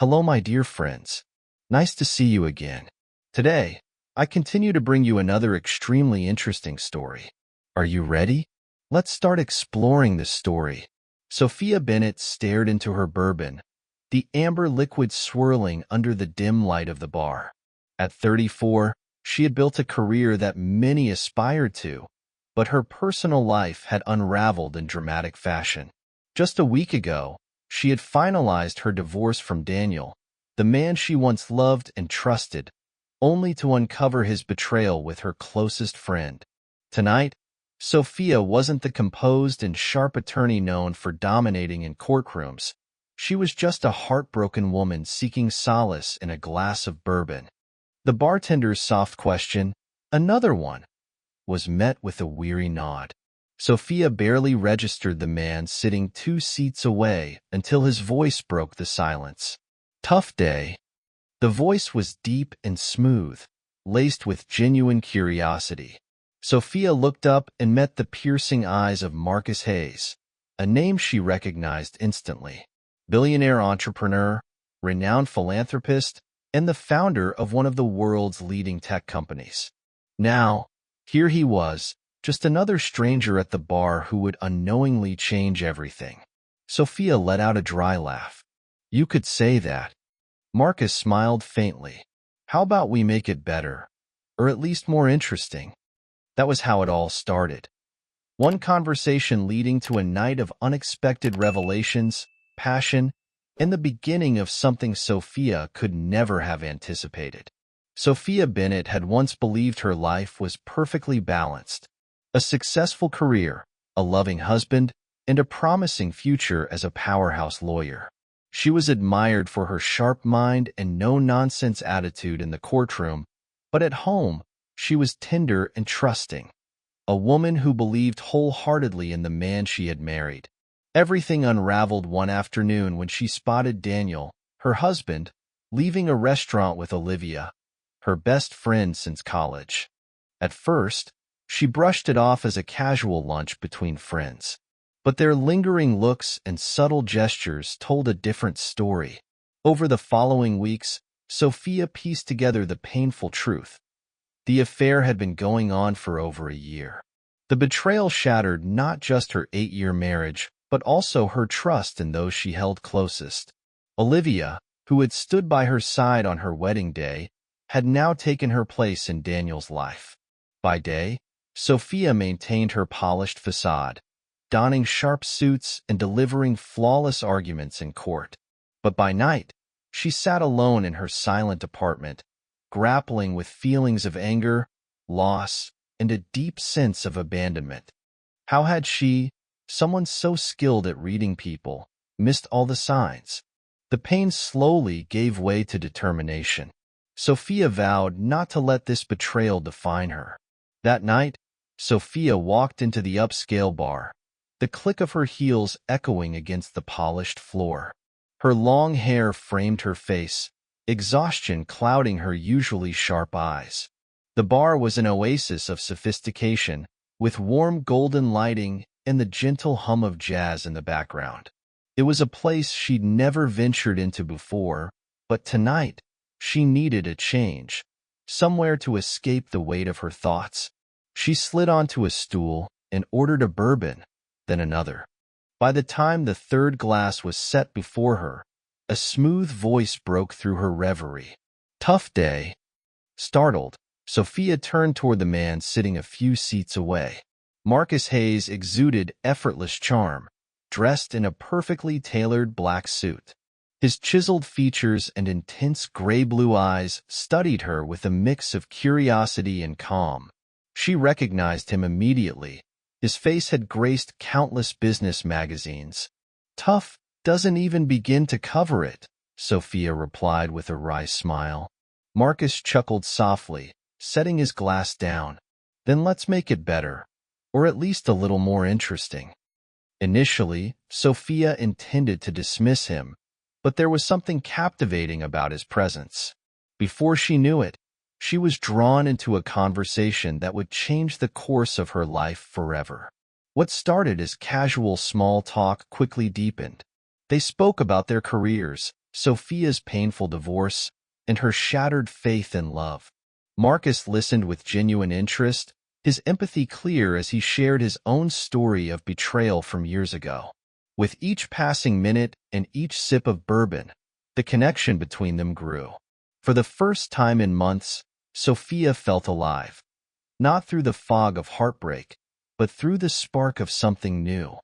Hello, my dear friends. Nice to see you again. Today, I continue to bring you another extremely interesting story. Are you ready? Let's start exploring this story. Sophia Bennett stared into her bourbon, the amber liquid swirling under the dim light of the bar. At 34, she had built a career that many aspired to, but her personal life had unraveled in dramatic fashion. Just a week ago, she had finalized her divorce from Daniel, the man she once loved and trusted, only to uncover his betrayal with her closest friend. Tonight, Sophia wasn't the composed and sharp attorney known for dominating in courtrooms. She was just a heartbroken woman seeking solace in a glass of bourbon. The bartender's soft question, "Another one?" was met with a weary nod. Sophia barely registered the man sitting 2 seats away until his voice broke the silence. "Tough day." The voice was deep and smooth, laced with genuine curiosity. Sophia looked up and met the piercing eyes of Marcus Hayes, a name she recognized instantly. Billionaire entrepreneur, renowned philanthropist, and the founder of one of the world's leading tech companies. Now, here he was, just another stranger at the bar who would unknowingly change everything. Sophia let out a dry laugh. "You could say that." Marcus smiled faintly. "How about we make it better, or at least more interesting?" That was how it all started. One conversation leading to a night of unexpected revelations, passion, and the beginning of something Sophia could never have anticipated. Sophia Bennett had once believed her life was perfectly balanced. A successful career, a loving husband, and a promising future as a powerhouse lawyer. She was admired for her sharp mind and no-nonsense attitude in the courtroom, but at home, she was tender and trusting. A woman who believed wholeheartedly in the man she had married. Everything unraveled one afternoon when she spotted Daniel, her husband, leaving a restaurant with Olivia, her best friend since college. At first, she brushed it off as a casual lunch between friends. But their lingering looks and subtle gestures told a different story. Over the following weeks, Sophia pieced together the painful truth. The affair had been going on for over a year. The betrayal shattered not just her 8-year marriage, but also her trust in those she held closest. Olivia, who had stood by her side on her wedding day, had now taken her place in Daniel's life. By day, Sophia maintained her polished facade, donning sharp suits and delivering flawless arguments in court. But by night, she sat alone in her silent apartment, grappling with feelings of anger, loss, and a deep sense of abandonment. How had she, someone so skilled at reading people, missed all the signs? The pain slowly gave way to determination. Sophia vowed not to let this betrayal define her. That night, Sophia walked into the upscale bar, the click of her heels echoing against the polished floor. Her long hair framed her face, exhaustion clouding her usually sharp eyes. The bar was an oasis of sophistication, with warm golden lighting and the gentle hum of jazz in the background. It was a place she'd never ventured into before, but tonight, she needed a change, somewhere to escape the weight of her thoughts. She slid onto a stool and ordered a bourbon, then another. By the time the third glass was set before her, a smooth voice broke through her reverie. "Tough day." Startled, Sophia turned toward the man sitting a few seats away. Marcus Hayes exuded effortless charm, dressed in a perfectly tailored black suit. His chiseled features and intense gray-blue eyes studied her with a mix of curiosity and calm. She recognized him immediately. His face had graced countless business magazines. "Tough doesn't even begin to cover it," Sophia replied with a wry smile. Marcus chuckled softly, setting his glass down. "Then let's make it better, or at least a little more interesting." Initially, Sophia intended to dismiss him, but there was something captivating about his presence. Before she knew it, she was drawn into a conversation that would change the course of her life forever. What started as casual small talk quickly deepened. They spoke about their careers, Sophia's painful divorce, and her shattered faith in love. Marcus listened with genuine interest, his empathy clear as he shared his own story of betrayal from years ago. With each passing minute and each sip of bourbon, the connection between them grew. For the first time in months, Sophia felt alive, not through the fog of heartbreak, but through the spark of something new.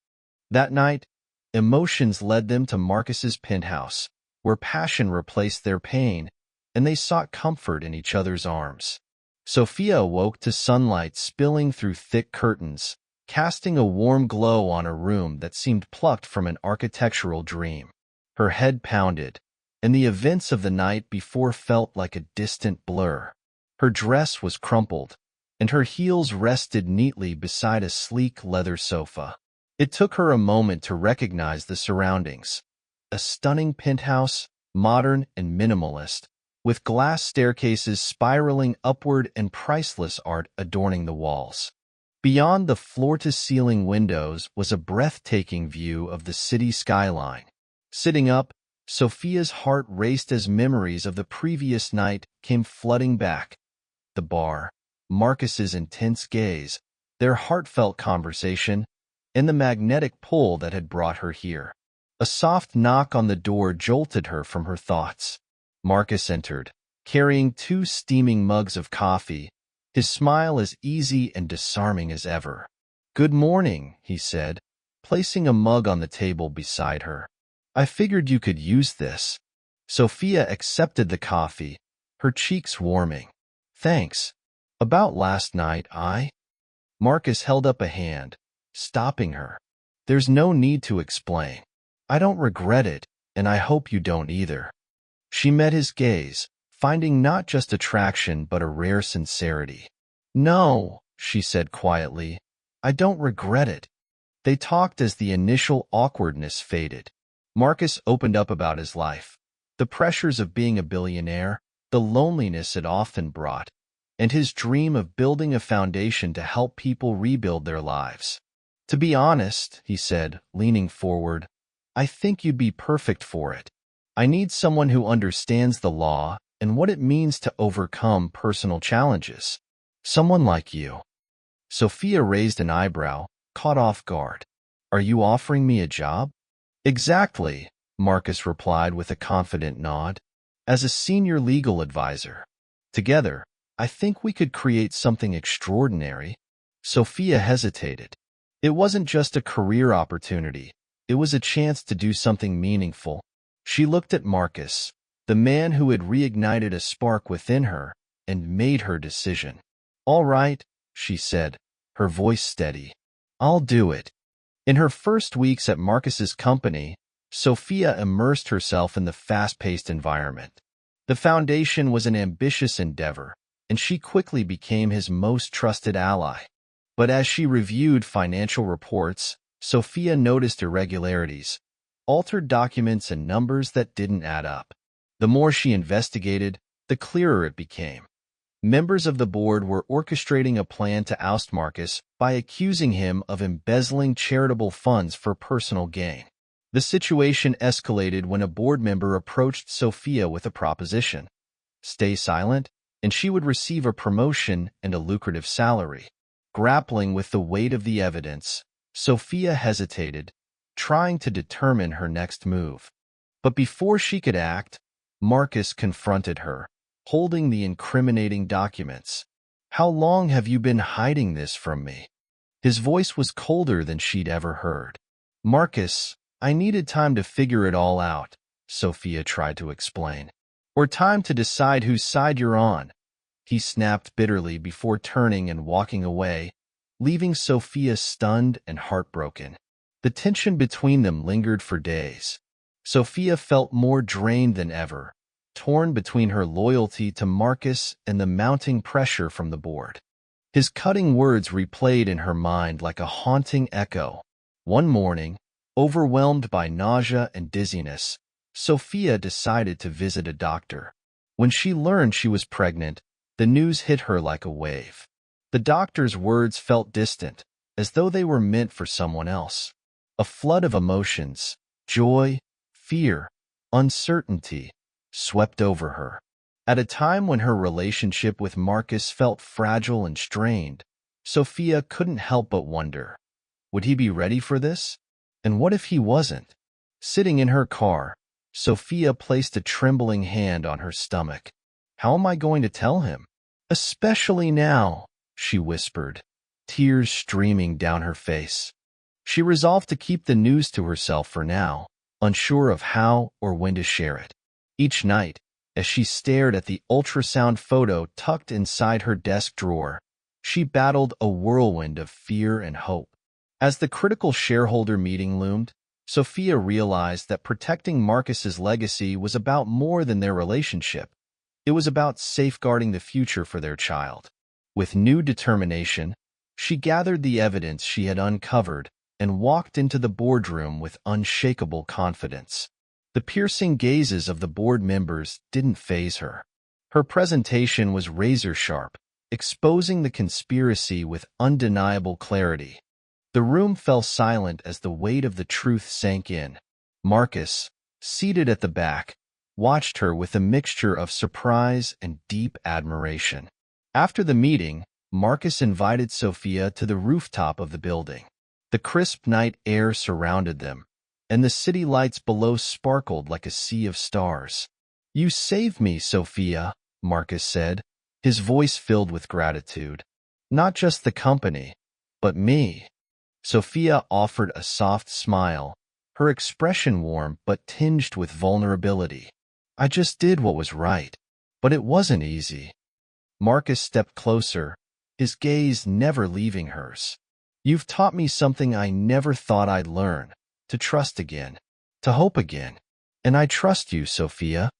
That night, emotions led them to Marcus's penthouse, where passion replaced their pain, and they sought comfort in each other's arms. Sophia awoke to sunlight spilling through thick curtains, casting a warm glow on a room that seemed plucked from an architectural dream. Her head pounded, and the events of the night before felt like a distant blur. Her dress was crumpled, and her heels rested neatly beside a sleek leather sofa. It took her a moment to recognize the surroundings. A stunning penthouse, modern and minimalist, with glass staircases spiraling upward and priceless art adorning the walls. Beyond the floor-to-ceiling windows was a breathtaking view of the city skyline. Sitting up, Sophia's heart raced as memories of the previous night came flooding back. The bar, Marcus's intense gaze, their heartfelt conversation, and the magnetic pull that had brought her here. A soft knock on the door jolted her from her thoughts. Marcus entered, carrying 2 steaming mugs of coffee, his smile as easy and disarming as ever. "Good morning," he said, placing a mug on the table beside her. "I figured you could use this." Sophia accepted the coffee, her cheeks warming. "Thanks. About last night, Marcus held up a hand, stopping her. "There's no need to explain. I don't regret it, and I hope you don't either." She met his gaze, finding not just attraction but a rare sincerity. "No," she said quietly, "I don't regret it." They talked as the initial awkwardness faded. Marcus opened up about his life, the pressures of being a billionaire, the loneliness it often brought, and his dream of building a foundation to help people rebuild their lives. "To be honest," he said, leaning forward, "I think you'd be perfect for it. I need someone who understands the law and what it means to overcome personal challenges. Someone like you." Sophia raised an eyebrow, caught off guard. "Are you offering me a job?" "Exactly," Marcus replied with a confident nod. "As a senior legal advisor. Together, I think we could create something extraordinary." Sophia hesitated. It wasn't just a career opportunity. It was a chance to do something meaningful. She looked at Marcus, the man who had reignited a spark within her, and made her decision. "All right," she said, her voice steady. "I'll do it." In her first weeks at Marcus's company, Sophia immersed herself in the fast-paced environment. The foundation was an ambitious endeavor, and she quickly became his most trusted ally. But as she reviewed financial reports, Sophia noticed irregularities, altered documents, and numbers that didn't add up. The more she investigated, the clearer it became. Members of the board were orchestrating a plan to oust Marcus by accusing him of embezzling charitable funds for personal gain. The situation escalated when a board member approached Sophia with a proposition. Stay silent, and she would receive a promotion and a lucrative salary. Grappling with the weight of the evidence, Sophia hesitated, trying to determine her next move. But before she could act, Marcus confronted her, holding the incriminating documents. "How long have you been hiding this from me?" His voice was colder than she'd ever heard. "Marcus, I needed time to figure it all out," Sophia tried to explain. "Or time to decide whose side you're on," he snapped bitterly before turning and walking away, leaving Sophia stunned and heartbroken. The tension between them lingered for days. Sophia felt more drained than ever, torn between her loyalty to Marcus and the mounting pressure from the board. His cutting words replayed in her mind like a haunting echo. One morning, overwhelmed by nausea and dizziness, Sophia decided to visit a doctor. When she learned she was pregnant, the news hit her like a wave. The doctor's words felt distant, as though they were meant for someone else. A flood of emotions, joy, fear, Uncertainty swept over her. At a time when her relationship with Marcus felt fragile and strained, Sophia couldn't help but wonder, would he be ready for this? And what if he wasn't? Sitting in her car, Sophia placed a trembling hand on her stomach. How am I going to tell him? Especially now, she whispered, tears streaming down her face. She resolved to keep the news to herself for now, unsure of how or when to share it. Each night, as she stared at the ultrasound photo tucked inside her desk drawer, she battled a whirlwind of fear and hope. As the critical shareholder meeting loomed, Sophia realized that protecting Marcus's legacy was about more than their relationship. It was about safeguarding the future for their child. With new determination, she gathered the evidence she had uncovered and walked into the boardroom with unshakable confidence. The piercing gazes of the board members didn't faze her. Her presentation was razor-sharp, exposing the conspiracy with undeniable clarity. The room fell silent as the weight of the truth sank in. Marcus, seated at the back, watched her with a mixture of surprise and deep admiration. After the meeting, Marcus invited Sophia to the rooftop of the building. The crisp night air surrounded them, and the city lights below sparkled like a sea of stars. "You saved me, Sophia," Marcus said, his voice filled with gratitude. "Not just the company, but me." Sophia offered a soft smile, her expression warm but tinged with vulnerability. "I just did what was right, but it wasn't easy." Marcus stepped closer, his gaze never leaving hers. "You've taught me something I never thought I'd learn, to trust again, to hope again. And I trust you, Sophia."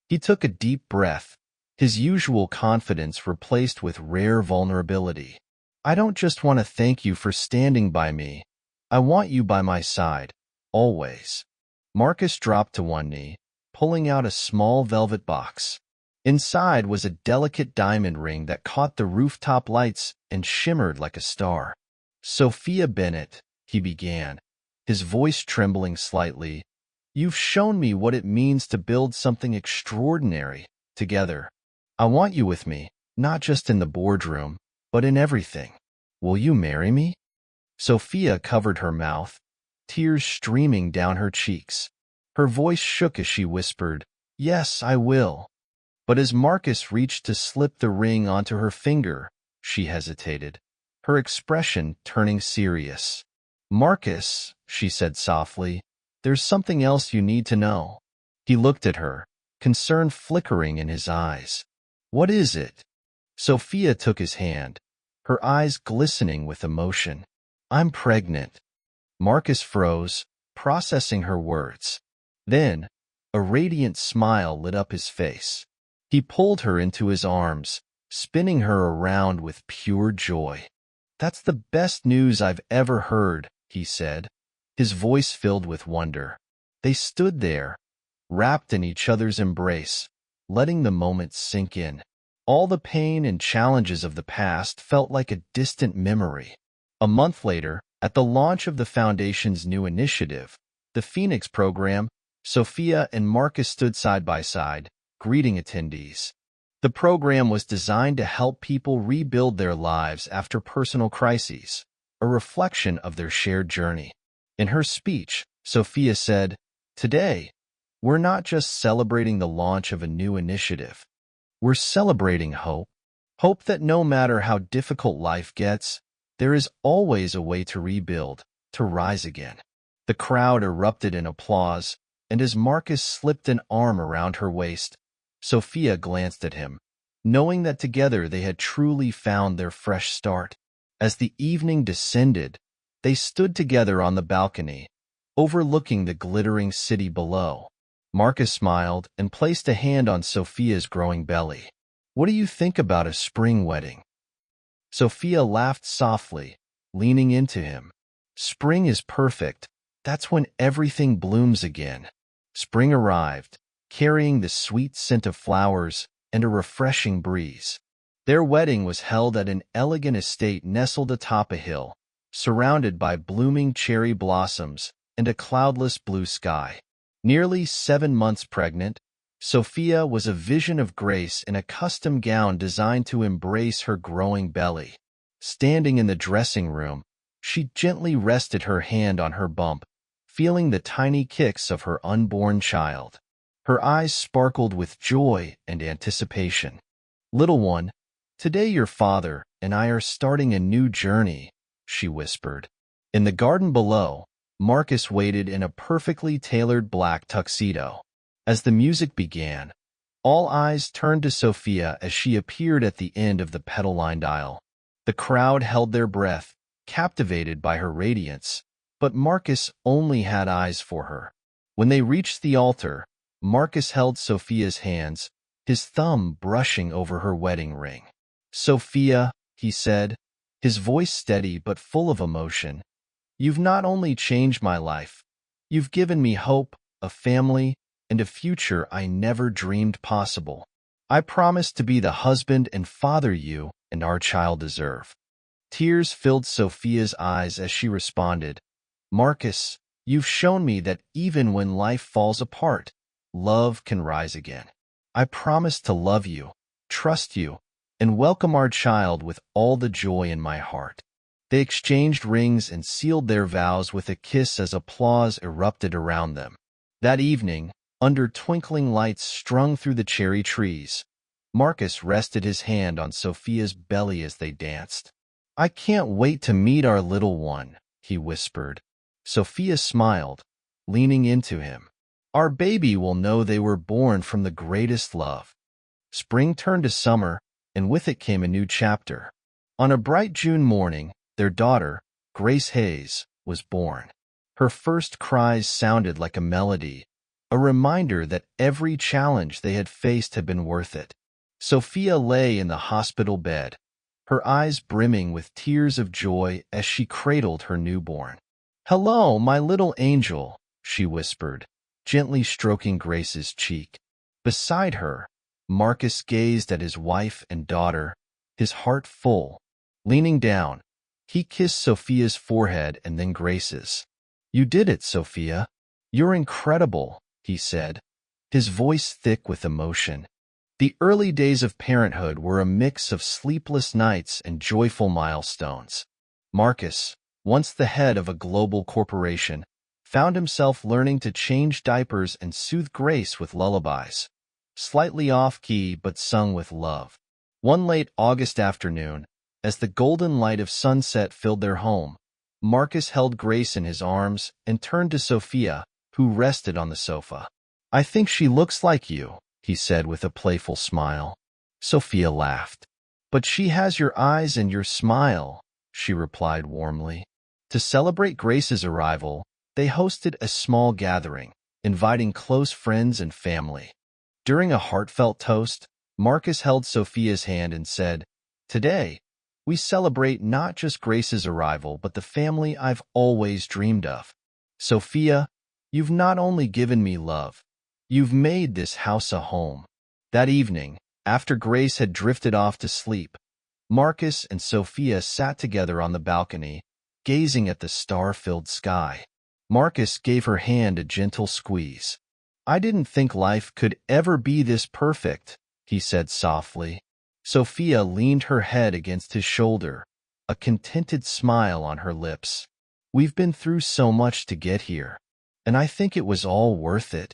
He took a deep breath, his usual confidence replaced with rare vulnerability. "I don't just want to thank you for standing by me. I want you by my side, always." Marcus dropped to one knee, pulling out a small velvet box. Inside was a delicate diamond ring that caught the rooftop lights and shimmered like a star. "Sophia Bennett," he began, his voice trembling slightly, "you've shown me what it means to build something extraordinary together. I want you with me, not just in the boardroom, but in everything. Will you marry me?" Sophia covered her mouth, tears streaming down her cheeks. Her voice shook as she whispered, "Yes, I will." But as Marcus reached to slip the ring onto her finger, she hesitated, her expression turning serious. "Marcus," she said softly, "there's something else you need to know." He looked at her, concern flickering in his eyes. "What is it?" Sophia took his hand, her eyes glistening with emotion. "I'm pregnant." Marcus froze, processing her words. Then, a radiant smile lit up his face. He pulled her into his arms, spinning her around with pure joy. "That's the best news I've ever heard," he said, his voice filled with wonder. They stood there, wrapped in each other's embrace, letting the moment sink in. All the pain and challenges of the past felt like a distant memory. A month later, at the launch of the Foundation's new initiative, the Phoenix program, Sophia and Marcus stood side by side, greeting attendees. The program was designed to help people rebuild their lives after personal crises, a reflection of their shared journey. In her speech, Sophia said, "Today, we're not just celebrating the launch of a new initiative. We're celebrating hope. Hope that no matter how difficult life gets, there is always a way to rebuild, to rise again." The crowd erupted in applause, and as Marcus slipped an arm around her waist, Sophia glanced at him, knowing that together they had truly found their fresh start. As the evening descended, they stood together on the balcony, overlooking the glittering city below. Marcus smiled and placed a hand on Sophia's growing belly. "What do you think about a spring wedding?" Sophia laughed softly, leaning into him. "Spring is perfect. That's when everything blooms again." Spring arrived, carrying the sweet scent of flowers and a refreshing breeze. Their wedding was held at an elegant estate nestled atop a hill, surrounded by blooming cherry blossoms and a cloudless blue sky. Nearly 7 months pregnant, Sophia was a vision of grace in a custom gown designed to embrace her growing belly. Standing in the dressing room, she gently rested her hand on her bump, feeling the tiny kicks of her unborn child. Her eyes sparkled with joy and anticipation. "Little one, today your father and I are starting a new journey," she whispered. In the garden below, Marcus waited in a perfectly tailored black tuxedo. As the music began, all eyes turned to Sophia as she appeared at the end of the petal-lined aisle. The crowd held their breath, captivated by her radiance, but Marcus only had eyes for her. When they reached the altar, Marcus held Sophia's hands, his thumb brushing over her wedding ring. "Sophia," he said, his voice steady but full of emotion, "you've not only changed my life, you've given me hope, a family, and a future I never dreamed possible. I promise to be the husband and father you and our child deserve." Tears filled Sophia's eyes as she responded, "Marcus, you've shown me that even when life falls apart, love can rise again. I promise to love you, trust you, and welcome our child with all the joy in my heart." They exchanged rings and sealed their vows with a kiss as applause erupted around them. That evening, under twinkling lights strung through the cherry trees, Marcus rested his hand on Sophia's belly as they danced. "I can't wait to meet our little one," he whispered. Sophia smiled, leaning into him. "Our baby will know they were born from the greatest love." Spring turned to summer, and with it came a new chapter. On a bright June morning, their daughter, Grace Hayes, was born. Her first cries sounded like a melody, a reminder that every challenge they had faced had been worth it. Sophia lay in the hospital bed, her eyes brimming with tears of joy as she cradled her newborn. "Hello, my little angel," she whispered, gently stroking Grace's cheek. Beside her, Marcus gazed at his wife and daughter, his heart full. Leaning down, he kissed Sophia's forehead and then Grace's. "You did it, Sophia. You're incredible," he said, his voice thick with emotion. The early days of parenthood were a mix of sleepless nights and joyful milestones. Marcus, once the head of a global corporation, found himself learning to change diapers and soothe Grace with lullabies, slightly off-key but sung with love. One late August afternoon, as the golden light of sunset filled their home, Marcus held Grace in his arms and turned to Sophia, who rested on the sofa. "I think she looks like you," he said with a playful smile. Sophia laughed. "But she has your eyes and your smile," she replied warmly. To celebrate Grace's arrival, they hosted a small gathering, inviting close friends and family. During a heartfelt toast, Marcus held Sophia's hand and said, "Today, we celebrate not just Grace's arrival, but the family I've always dreamed of. Sophia, you've not only given me love, you've made this house a home." That evening, after Grace had drifted off to sleep, Marcus and Sophia sat together on the balcony, gazing at the star-filled sky. Marcus gave her hand a gentle squeeze. "I didn't think life could ever be this perfect," he said softly. Sophia leaned her head against his shoulder, a contented smile on her lips. "We've been through so much to get here, and I think it was all worth it."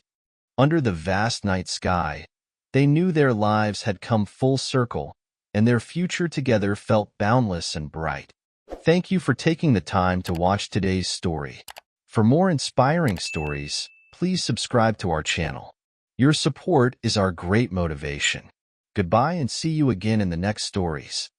Under the vast night sky, they knew their lives had come full circle, and their future together felt boundless and bright. Thank you for taking the time to watch today's story. For more inspiring stories, please subscribe to our channel. Your support is our great motivation. Goodbye and see you again in the next stories.